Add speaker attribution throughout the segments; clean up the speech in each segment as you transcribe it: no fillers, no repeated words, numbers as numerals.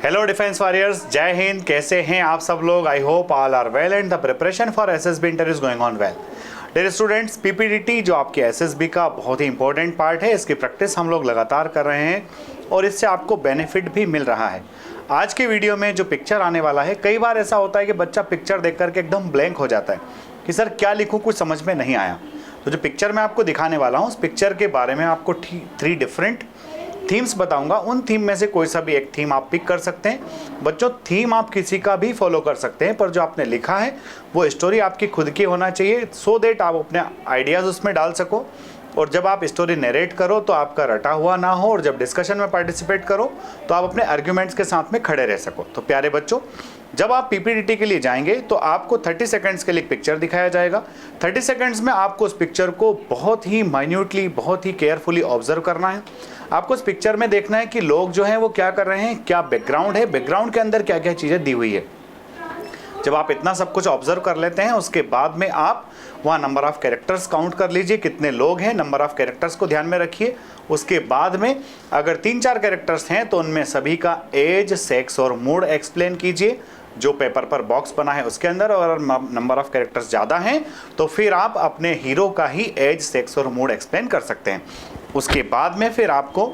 Speaker 1: Hello defence warriors, जय हिंद। कैसे हैं आप सब लोग? I hope all are well and the preparation for SSB interview is going on well. Dear students, PPDT जो आपके एसएसबी का बहुत ही इंपॉर्टेंट पार्ट है, इसकी प्रैक्टिस हम लोग लगातार कर रहे हैं और इससे आपको बेनिफिट भी मिल रहा है। आज के वीडियो में जो पिक्चर आने वाला है, कई बार ऐसा होता है कि बच्चा पिक्चर देख करके एकदम ब्लैंक हो जाता है कि सर क्या लिखूँ, कुछ समझ में नहीं आया। तो जो पिक्चर मैं आपको दिखाने वाला हूँ, उस पिक्चर के बारे में आपको 3 डिफरेंट थीम्स बताऊंगा। उन थीम में से कोई सा भी एक थीम आप पिक कर सकते हैं। बच्चों, थीम आप किसी का भी फॉलो कर सकते हैं, पर जो आपने लिखा है वो स्टोरी आपकी खुद की होना चाहिए, सो दैट आप अपने आइडियाज़ उसमें डाल सको। और जब आप स्टोरी नरेट करो तो आपका रटा हुआ ना हो, और जब डिस्कशन में पार्टिसिपेट करो तो आप अपने आर्ग्यूमेंट्स के साथ में खड़े रह सको। तो प्यारे बच्चों, जब आप पीपीडीटी के लिए जाएंगे तो आपको 30 सेकंड्स के लिए पिक्चर दिखाया जाएगा। 30 सेकंड्स में आपको उस पिक्चर को बहुत ही माइन्यूटली, बहुत ही केयरफुली ऑब्जर्व करना है। आपको उस पिक्चर में देखना है कि लोग जो हैं वो क्या कर रहे हैं, क्या बैकग्राउंड है, बैकग्राउंड के अंदर क्या क्या चीज़ें दी हुई है। जब आप इतना सब कुछ ऑब्जर्व कर लेते हैं, उसके बाद में आप वहाँ नंबर ऑफ़ कैरेक्टर्स काउंट कर लीजिए, कितने लोग हैं, नंबर ऑफ़ कैरेक्टर्स को ध्यान में रखिए। उसके बाद में अगर 3-4 कैरेक्टर्स हैं तो उनमें सभी का एज, सेक्स और मूड एक्सप्लेन कीजिए जो पेपर पर बॉक्स बना है उसके अंदर। और नंबर ऑफ़ कैरेक्टर्स ज़्यादा हैं तो फिर आप अपने हीरो का ही एज, सेक्स और मूड एक्सप्लेन कर सकते हैं। उसके बाद में फिर आपको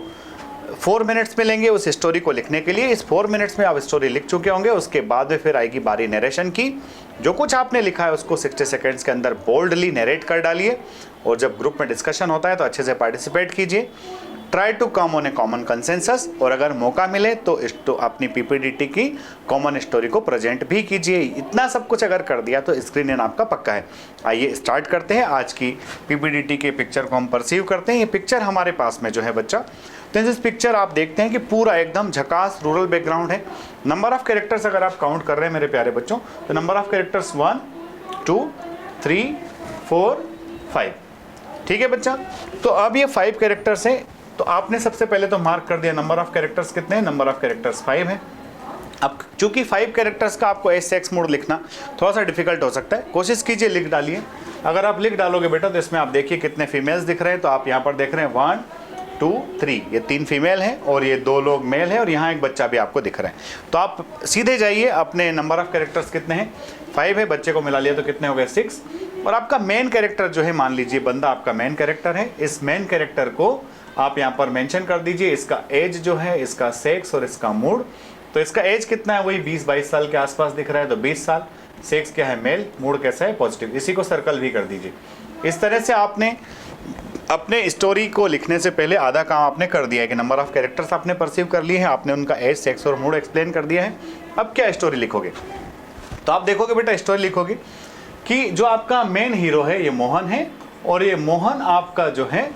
Speaker 1: 4 मिनट्स मिलेंगे उस स्टोरी को लिखने के लिए। इस 4 मिनट्स में आप स्टोरी लिख चुके होंगे। उसके बाद में फिर आएगी बारी नरेशन की। जो कुछ आपने लिखा है उसको 60 सेकेंड्स के अंदर बोल्डली नरेट कर डालिए, और जब ग्रुप में डिस्कशन होता है तो अच्छे से पार्टिसिपेट कीजिए। Try to come on a common consensus, और अगर मौका मिले तो अपनी पीपीडीटी की कॉमन स्टोरी को प्रेजेंट भी कीजिए। इतना सब कुछ अगर कर दिया तो स्क्रीन इन आपका पक्का है। आइए स्टार्ट करते हैं। आज की पीपीडीटी के पिक्चर को हम परसीव करते हैं। ये पिक्चर हमारे पास में जो है बच्चा, तो इस पिक्चर आप देखते हैं कि पूरा एकदम झकास रूरल बैकग्राउंड है। नंबर ऑफ कैरेक्टर्स अगर आप काउंट कर रहे हैं मेरे प्यारे बच्चों, तो नंबर ऑफ कैरेक्टर्स 1, 2, 3, 4, 5। ठीक है बच्चा। तो अब ये 5 कैरेक्टर्स हैं, तो आपने सबसे पहले तो मार्क कर दिया नंबर ऑफ कैरेक्टर्स कितने हैं। नंबर ऑफ कैरेक्टर्स 5 है। अब चूंकि 5 कैरेक्टर्स का आपको एज, सेक्स, मूड लिखना थोड़ा सा डिफिकल्ट हो सकता है, कोशिश कीजिए लिख डालिए। अगर आप लिख डालोगे बेटा तो इसमें आप देखिए कितने फीमेल्स दिख रहे हैं। तो आप यहाँ पर देख रहे हैं 1, 2, 3, ये 3 फीमेल हैं और ये 2 लोग मेल हैं, और यहाँ एक बच्चा भी आपको दिख रहा है। तो आप सीधे जाइए, अपने नंबर ऑफ कैरेक्टर्स कितने हैं, 5 है, बच्चे को मिला लिया तो कितने हो गए, 6। और आपका मेन कैरेक्टर जो है, मान लीजिए बंदा आपका मेन कैरेक्टर है, इस मेन कैरेक्टर को आप यहाँ पर मेंशन कर दीजिए। इसका एज जो है, इसका सेक्स और इसका मूड। तो इसका एज कितना है, वही 20-22 साल के आसपास दिख रहा है, तो 20 साल। सेक्स क्या है, मेल। मूड कैसा है, पॉजिटिव। इसी को सर्कल भी कर दीजिए। इस तरह से आपने अपने स्टोरी को लिखने से पहले आधा काम आपने कर दिया है कि नंबर ऑफ कैरेक्टर्स आपने परसीव कर लिए हैं, आपने उनका एज, सेक्स और मूड एक्सप्लेन कर दिया है। अब क्या स्टोरी लिखोगे, तो आप देखोगे बेटा, स्टोरी लिखोगे कि जो आपका मेन हीरो है ये मोहन है, और ये मोहन आपका जो है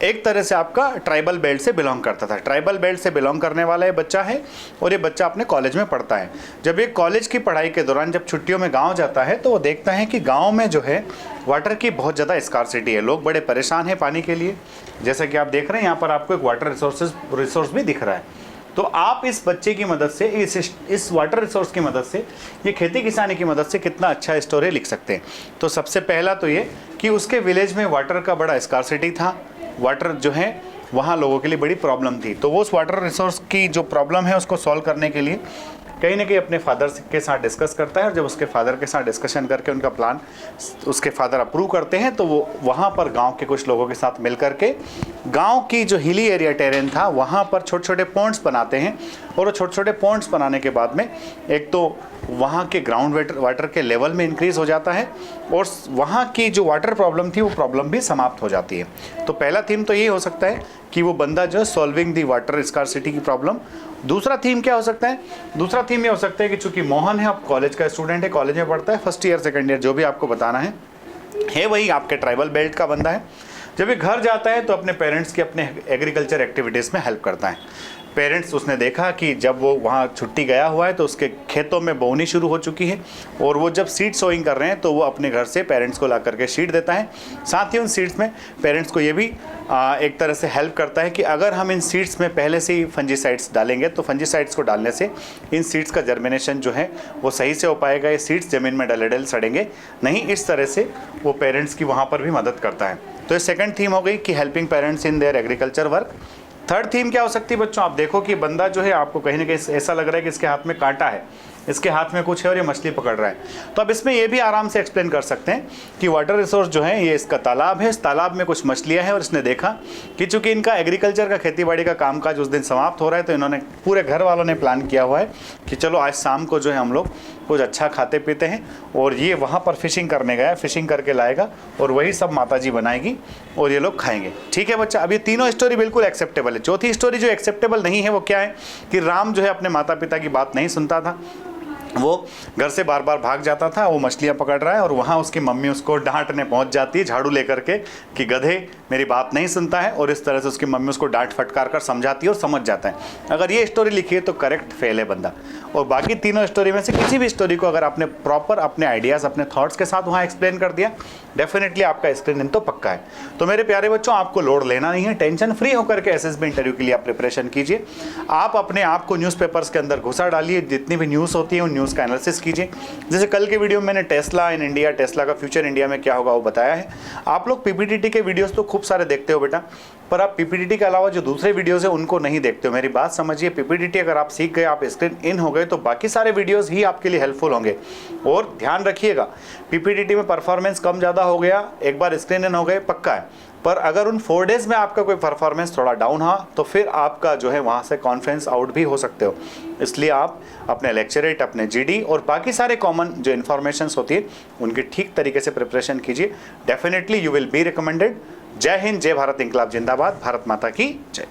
Speaker 1: एक तरह से आपका ट्राइबल बेल्ट से बिलोंग करता था। ट्राइबल बेल्ट से बिलोंग करने वाला ये बच्चा है, और ये बच्चा अपने कॉलेज में पढ़ता है। जब ये कॉलेज की पढ़ाई के दौरान जब छुट्टियों में गांव जाता है तो वो देखता है कि गांव में जो है वाटर की बहुत ज़्यादा स्कार्सिटी है। लोग बड़े परेशान हैं पानी के लिए। जैसा कि आप देख रहे हैं यहाँ पर आपको एक वाटर रिसोर्स भी दिख रहा है। तो आप इस बच्चे की मदद से, इस वाटर रिसोर्स की मदद से, ये खेती किसानी की मदद से कितना अच्छा स्टोरी लिख सकते हैं। तो सबसे पहला तो ये कि उसके विलेज में वाटर का बड़ा स्कार्सिटी था। वाटर जो है वहाँ लोगों के लिए बड़ी प्रॉब्लम थी। तो वो उस वाटर रिसोर्स की जो प्रॉब्लम है उसको सॉल्व करने के लिए कहीं ना कहीं अपने फादर के साथ डिस्कस करता है। और जब उसके फादर के साथ डिस्कशन करके उनका प्लान उसके फादर अप्रूव करते हैं, तो वो वहाँ पर गांव के कुछ लोगों के साथ मिल करके गांव की जो हिली एरिया टेरेन था वहाँ पर छोटे छोटे पॉन्ड्स बनाते हैं। और वो छोटे छोटे पॉन्ड्स बनाने के बाद में एक तो वहाँ के ग्राउंड वाटर के लेवल में इंक्रीज़ हो जाता है, और वहाँ की जो वाटर प्रॉब्लम थी वो प्रॉब्लम भी समाप्त हो जाती है। तो पहला थीम तो यही हो सकता है कि वो बंदा जो है सॉल्विंग दी वाटर स्कार्सिटी की प्रॉब्लम। दूसरा थीम क्या हो सकता है, दूसरा थीम ये हो सकता है कि चूंकि मोहन है, अब कॉलेज का स्टूडेंट है, कॉलेज में पढ़ता है, फर्स्ट ईयर सेकंड ईयर जो भी आपको बताना है वही आपके ट्राइबल बेल्ट का बंदा है। जब ये घर जाता है तो अपने पेरेंट्स की अपने एग्रीकल्चर एक्टिविटीज़ में हेल्प करता है। पेरेंट्स, उसने देखा कि जब वो वहाँ छुट्टी गया हुआ है तो उसके खेतों में बोनी शुरू हो चुकी है, और वो जब सीड सोइंग कर रहे हैं तो वो अपने घर से पेरेंट्स को ला करके सीड देता है। साथ ही उन सीड्स में पेरेंट्स को ये भी एक तरह से हेल्प करता है कि अगर हम इन सीड्स में पहले से ही फंजीसाइड्स डालेंगे तो फंजीसाइड्स को डालने से इन सीड्स का जर्मिनेशन जो है वो सही से हो पाएगा। ये सीड्स ज़मीन में डले सड़ेंगे नहीं। इस तरह से वो पेरेंट्स की वहाँ पर भी मदद करता है। तो ये सेकंड थीम हो गई कि helping parents in their agriculture work. Third theme क्या हो सकती है बच्चों, आप देखो कि बंदा जो है आपको कहीं ना कहीं ऐसा लग रहा है कि इसके हाथ में कांटा है, इसके हाथ में कुछ है और ये मछली पकड़ रहा है। तो अब इसमें ये भी आराम से एक्सप्लेन कर सकते हैं कि वाटर रिसोर्स जो है ये इसका तालाब है, इस तालाब में कुछ मछलियां हैं और इसने देखा कि चूंकि इनका एग्रीकल्चर का खेतीबाड़ी का कामकाज उस दिन समाप्त हो रहा है, तो इन्होंने पूरे घर वालों ने प्लान किया हुआ है कि चलो आज शाम को जो है हम लोग कुछ अच्छा खाते पीते हैं, और ये वहाँ पर फिशिंग करने गया, फिशिंग करके लाएगा और वही सब माता जी बनाएगी और ये लोग खाएंगे। ठीक है बच्चा, अब ये तीनों स्टोरी बिल्कुल एक्सेप्टेबल है। चौथी स्टोरी जो एक्सेप्टेबल नहीं है वो क्या है कि राम जो है अपने माता पिता की बात नहीं सुनता था, वो घर से बार बार भाग जाता था, वो मछलियाँ पकड़ रहा है और वहाँ उसकी मम्मी उसको डांटने पहुँच जाती है झाड़ू लेकर के कि गधे मेरी बात नहीं सुनता है, और इस तरह से उसकी मम्मी उसको डांट फटकार कर समझाती है और समझ जाता है। अगर ये स्टोरी लिखी है तो करेक्ट फेल है बंदा। और बाकी तीनों स्टोरी में से किसी भी स्टोरी को अगर आपने प्रॉपर अपने आइडियाज़ अपने थॉट्स के साथ वहाँ एक्सप्लेन कर दिया, डेफिनेटली आपका स्क्रीन इन तो पक्का है। तो मेरे प्यारे बच्चों, आपको लोड लेना नहीं है, टेंशन फ्री होकर के एसएसबी इंटरव्यू के लिए आप प्रिपरेशन कीजिए। आप अपने आप को न्यूज़पेपर्स के अंदर घुसा डालिए, जितनी भी न्यूज़ होती है उन न्यूज़ का एनालिसिस कीजिए। जैसे कल के वीडियो में मैंने टेस्ला इन इंडिया, टेस्ला का फ्यूचर इंडिया में क्या होगा वो बताया है। आप लोग पीपीटीटी के वीडियोस तो खूब सारे देखते हो बेटा, पर आप पीपीटीटी के अलावा जो दूसरे वीडियोस है उनको नहीं देखते हो। मेरी बात समझिए, पीपीटीटी अगर आप सीख गए, आप स्क्रीन इन हो गए, तो बाकी सारे वीडियोस ही आपके लिए हेल्पफुल होंगे। और ध्यान रखिएगा, पीपीटीटी में परफॉर्मेंस कम ज़्यादा हो गया, एक बार स्क्रीन इन हो गए पक्का है, पर अगर उन 4 डेज में आपका कोई परफॉर्मेंस थोड़ा डाउन हुआ तो फिर आपका जो है वहाँ से कॉन्फ्रेंस आउट भी हो सकते हो। इसलिए आप अपने लेक्चरेट, अपने जीडी और बाकी सारे कॉमन जो इन्फॉर्मेशंस होती है उनकी ठीक तरीके से प्रिपरेशन कीजिए। Definitely you will be recommended. जय हिंद, जय भारत, इंकलाब जिंदाबाद, भारत माता की जय।